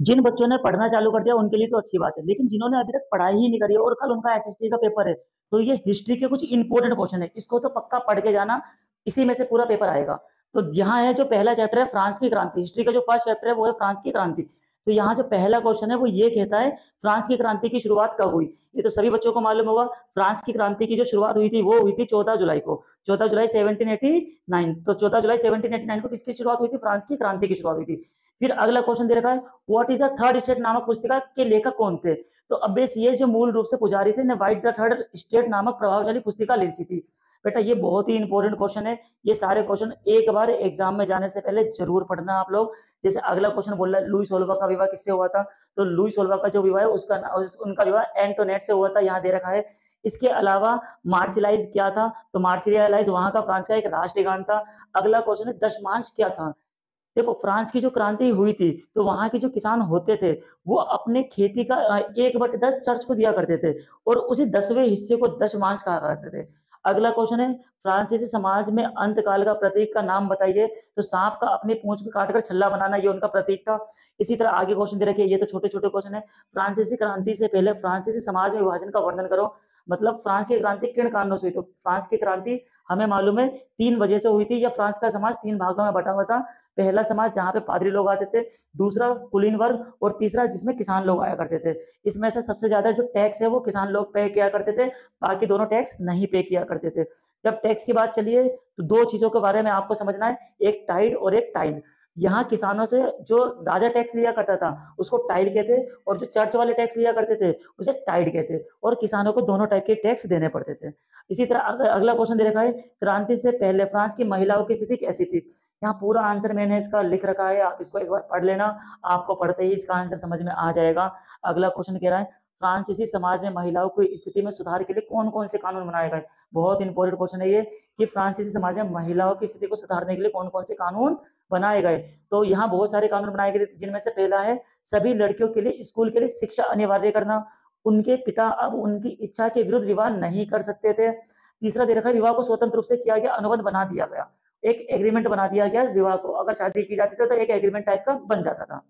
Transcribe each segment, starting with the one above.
जिन बच्चों ने पढ़ना चालू कर दिया उनके लिए तो अच्छी बात है, लेकिन जिन्होंने अभी तक पढ़ाई ही नहीं करी है और कल उनका एसएसटी का पेपर है, तो ये हिस्ट्री के कुछ इंपॉर्टेंट क्वेश्चन है, इसको तो पक्का पढ़ के जाना, इसी में से पूरा पेपर आएगा। तो यहाँ है जो पहला चैप्टर है फ्रांस की क्रांति, हिस्ट्री का जो फर्स्ट चैप्टर है वो है फ्रांस की क्रांति। तो यहाँ जो पहला क्वेश्चन है वो ये कहता है फ्रांस की क्रांति की शुरुआत कब हुई? ये तो सभी बच्चों को मालूम होगा। फ्रांस की क्रांति की जो शुरुआत हुई थी वो हुई थी 14 जुलाई को, 14 जुलाई 1789। तो 14 जुलाई 1789 को किसकी शुरुआत हुई थी? फ्रांस की क्रांति की शुरुआत हुई थी। फिर अगला क्वेश्चन दे रखा है what is the third state नामक पुस्तिका के लेखक कौन थे? तो अब बेस ये जो मूल रूप से पुजारी थे ने वाइट द थर्ड स्टेट नामक प्रभावशाली पुस्तिका लिखी थी। बेटा ये बहुत ही इंपॉर्टेंट क्वेश्चन है, ये सारे क्वेश्चन एक बार एग्जाम में जाने से पहले जरूर पढ़ना आप लोग। जैसे अगला क्वेश्चन बोल रहा है लुई सोल्वा का विवाह किससे हुआ था? तो लुई सोल्वा का जो विवाह है उनका विवाह एंटोनेट से हुआ था, यहाँ दे रखा है। इसके अलावा मार्शलाइज क्या था? तो मार्शलाइज वहां का फ्रांस का एक राष्ट्रीय गान था। अगला क्वेश्चन है दशमांश क्या था? देखो फ्रांस की जो क्रांति हुई थी तो वहां के जो किसान होते थे वो अपने खेती का 1/10 चर्च को दिया करते थे और उसी 10वें हिस्से को दशमांश कहा करते थे। अगला क्वेश्चन है फ्रांसीसी समाज में अंतकाल का प्रतीक का नाम बताइए। तो सांप का अपनी पूंछ को काटकर छल्ला बनाना ये उनका प्रतीक था। इसी तरह आगे क्वेश्चन दे रखे, ये तो छोटे छोटे क्वेश्चन है। फ्रांसीसी क्रांति से पहले फ्रांसीसी समाज में विभाजन का वर्णन करो। मतलब फ्रांस की क्रांति किन कारणों से हुई? तो फ्रांस की क्रांति हमें मालूम है 3 वजह से हुई थी, या फ्रांस का समाज 3 भागों में बटा हुआ था। पहला समाज जहाँ पे पादरी लोग आते थे, दूसरा कुलीन वर्ग और तीसरा जिसमें किसान लोग आया करते थे। इसमें से सबसे ज्यादा जो टैक्स है वो किसान लोग पे किया करते थे, बाकी दोनों टैक्स नहीं पे किया करते थे। जब टैक्स की बात चलिए तो दो चीजों के बारे में आपको समझना है, एक टाइड और एक टाइन। यहाँ किसानों से जो राजा टैक्स लिया करता था उसको टाइड कहते, और जो चर्च वाले टैक्स लिया करते थे उसे टाइड कहते, और किसानों को दोनों टाइप के टैक्स देने पड़ते थे। इसी तरह अगला क्वेश्चन दे रखा है क्रांति से पहले फ्रांस की महिलाओं की स्थिति कैसी थी? यहाँ पूरा आंसर मैंने इसका लिख रखा है, आप इसको एक बार पढ़ लेना, आपको पढ़ते ही इसका आंसर समझ में आ जाएगा। अगला क्वेश्चन कह रहा है फ्रांसीसी समाज में महिलाओं की स्थिति में सुधार के लिए कौन कौन से कानून बनाए गए? बहुत इंपॉर्टेंट क्वेश्चन है ये कि फ्रांसीसी समाज में महिलाओं की स्थिति को सुधारने के लिए कौन कौन से कानून बनाए गए। तो यहाँ बहुत सारे कानून बनाए गए, जिनमें से पहला है सभी लड़कियों के लिए स्कूल के लिए शिक्षा अनिवार्य करना। उनके पिता अब उनकी इच्छा के विरुद्ध विवाह नहीं कर सकते थे। तीसरा दे रखा है विवाह को स्वतंत्र रूप से किया गया, अनुबंध बना दिया गया, एक एग्रीमेंट बना दिया गया विवाह को, अगर शादी की जाती थी तो एक एग्रीमेंट टाइप का बन जाता था।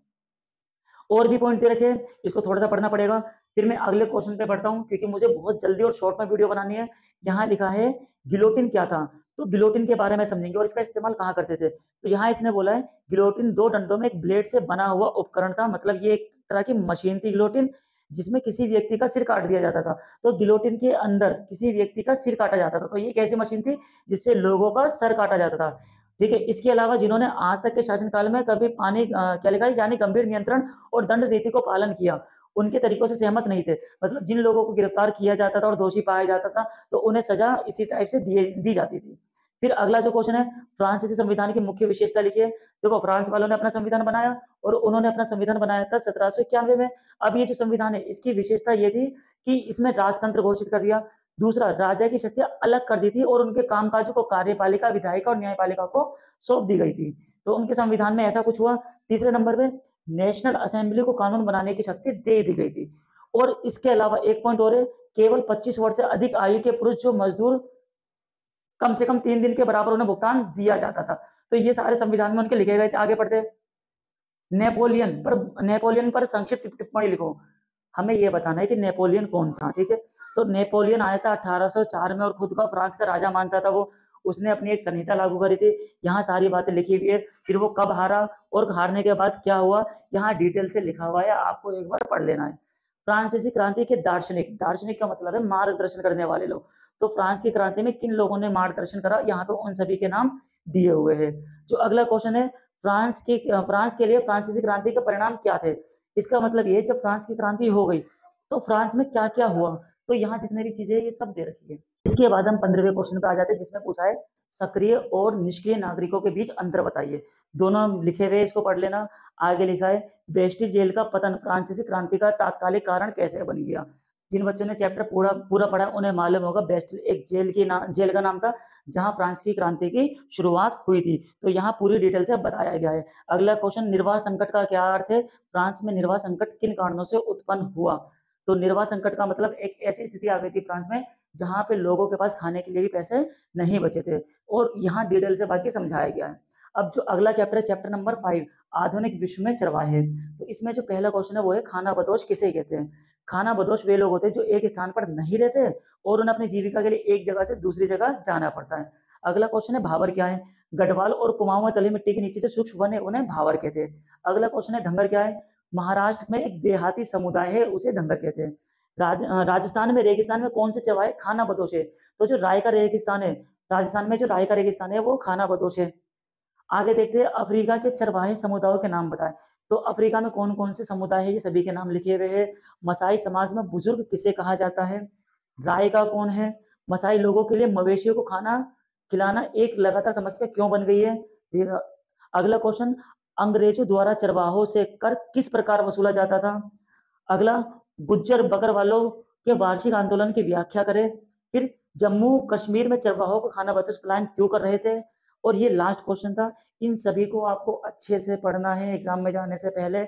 और भी पॉइंट दे रखे हैं, इसको थोड़ा सा पढ़ना पड़ेगा। फिर मैं अगले क्वेश्चन पे बढ़ता हूँ क्योंकि मुझे बहुत जल्दी और शॉर्ट में वीडियो बनानी है। यहाँ लिखा है गिलोटिन क्या था? तो गिलोटिन के बारे में समझेंगे और इसका इस्तेमाल कहाँ करते थे। तो यहाँ इसने बोला है गिलोटिन दो डंडों में एक ब्लेड से बना हुआ उपकरण था, मतलब ये एक तरह की मशीन थी गिलोटिन, जिसमें किसी व्यक्ति का सिर काट दिया जाता था। तो गिलोटिन के अंदर किसी व्यक्ति का सिर काटा जाता था। तो ये एक ऐसी मशीन थी जिससे लोगों का सर काटा जाता था। ठीक है, इसके अलावा जिन्होंने आज तक के शासनकाल में कभी क्या लिखा है, यानी गंभीर नियंत्रण और दंड रीति को पालन किया, उनके तरीकों से सहमत नहीं थे। मतलब जिन लोगों को गिरफ्तार किया जाता था और दोषी पाया जाता था तो उन्हें सजा इसी टाइप से दी जाती थी। फिर अगला जो क्वेश्चन है फ्रांसीसी संविधान की मुख्य विशेषता लिखिए। देखो फ्रांस वालों ने अपना संविधान बनाया और उन्होंने अपना संविधान बनाया था 1791 में। अब ये जो संविधान है इसकी विशेषता ये थी कि इसमें राजतंत्र घोषित कर दिया। दूसरा, राजा की शक्तियां अलग कर दी थी और उनके कामकाजों को कार्यपालिका, विधायिका और न्यायपालिका को सौंप दी गई थी। तो उनके संविधान में ऐसा कुछ हुआ। तीसरे नंबर पे नेशनल असेंबली को कानून बनाने की शक्ति दे दी गई थी। और इसके अलावा एक पॉइंट और है, केवल 25 वर्ष से अधिक आयु के पुरुष जो मजदूर कम से कम 3 दिन के बराबर उन्हें भुगतान दिया जाता था। तो ये सारे संविधान में उनके लिखे गए थे। आगे पढ़ते हैं। नेपोलियन पर संक्षिप्त टिप्पणी लिखो। हमें यह बताना है कि नेपोलियन कौन था। ठीक है, तो नेपोलियन आया था 1804 में और खुद का फ्रांस का राजा मानता था वो। उसने अपनी एक संहिता लागू करी थी, यहाँ सारी बातें लिखी हुई है। फिर वो कब हारा और हारने के बाद क्या हुआ यहाँ डिटेल से लिखा हुआ है, आपको एक बार पढ़ लेना है। फ्रांसीसी क्रांति के दार्शनिक, दार्शनिक का मतलब है मार्गदर्शन करने वाले लोग। तो फ्रांस की क्रांति में किन लोगों ने मार्गदर्शन करा, यहाँ पे उन सभी के नाम दिए हुए हैं। जो अगला क्वेश्चन है फ्रांस के लिए फ्रांसीसी क्रांति के परिणाम क्या थे? इसका मतलब ये जब फ्रांस की क्रांति हो गई तो फ्रांस में क्या क्या हुआ। तो यहाँ जितने भी चीजें ये सब दे रखी है। इसके बाद हम 15वें क्वेश्चन पे आ जाते हैं जिसमें पूछा है सक्रिय और निष्क्रिय नागरिकों के बीच अंतर बताइए। दोनों लिखे हुए, इसको पढ़ लेना। आगे लिखा है बेस्टिल जेल का पतन फ्रांसीसी क्रांति का तात्कालिक कारण कैसे बन गया। जिन बच्चों ने चैप्टर पूरा पूरा पढ़ा उन्हें मालूम होगा बेस्टिल एक जेल का नाम था जहां फ्रांस की क्रांति की शुरुआत हुई थी। तो यहाँ पूरी डिटेल से बताया गया है। अगला क्वेश्चन निर्वाह संकट का क्या अर्थ है? फ्रांस में निर्वाह संकट किन कारणों से उत्पन्न हुआ? तो निर्वाह संकट का मतलब एक ऐसी स्थिति आ गई थी फ्रांस में जहां पे लोगों के पास खाने के लिए भी पैसे नहीं बचे थे, और यहाँ डिटेल से बाकी समझाया गया है। अब जो अगला चैप्टर है, चैप्टर नंबर 5, आधुनिक विश्व में चरवाहे। तो इसमें जो पहला क्वेश्चन है वो है, खानाबदोश किसे कहते हैं? खानाबदोश वे लोग होते हैं जो एक स्थान पर नहीं रहते और उन्हें अपनी जीविका के लिए एक जगह से दूसरी जगह जाना पड़ता है। अगला क्वेश्चन है, भावर क्या है? गढ़वाल और कुमाऊं में तली मिट्टी के नीचे जो सूक्ष्म वन है उन्हें भावर कहते हैं। अगला क्वेश्चन है, धंगर क्या है? महाराष्ट्र में एक देहाती समुदाय है, उसे धंगर कहते हैं। राजस्थान में रेगिस्तान में कौन से चरवाहे? खानाबदोश है। तो जो राय का रेगिस्तान है, राजस्थान में जो राय का रेगिस्तान है वो खानाबदोश है। आगे देखते हैं, अफ्रीका के चरवाहे समुदायों के नाम बताएं। तो अफ्रीका में कौन कौन से समुदाय है, ये सभी के नाम लिखे हुए हैं। मसाई समाज में बुजुर्ग किसे कहा जाता है? राय का कौन है? मसाई लोगों के लिए मवेशियों को खाना खिलाना एक लगातार समस्या क्यों बन गई है? अगला क्वेश्चन, अंग्रेजों द्वारा चरवाहों से कर किस प्रकार वसूला जाता था? अगला, गुज्जर बकरवालों के वार्षिक आंदोलन की व्याख्या करें। फिर, जम्मू कश्मीर में चरवाहों को खाना बदोश प्लान क्यों कर रहे थे? और ये लास्ट क्वेश्चन था। इन सभी को आपको अच्छे से पढ़ना है एग्जाम में जाने से पहले,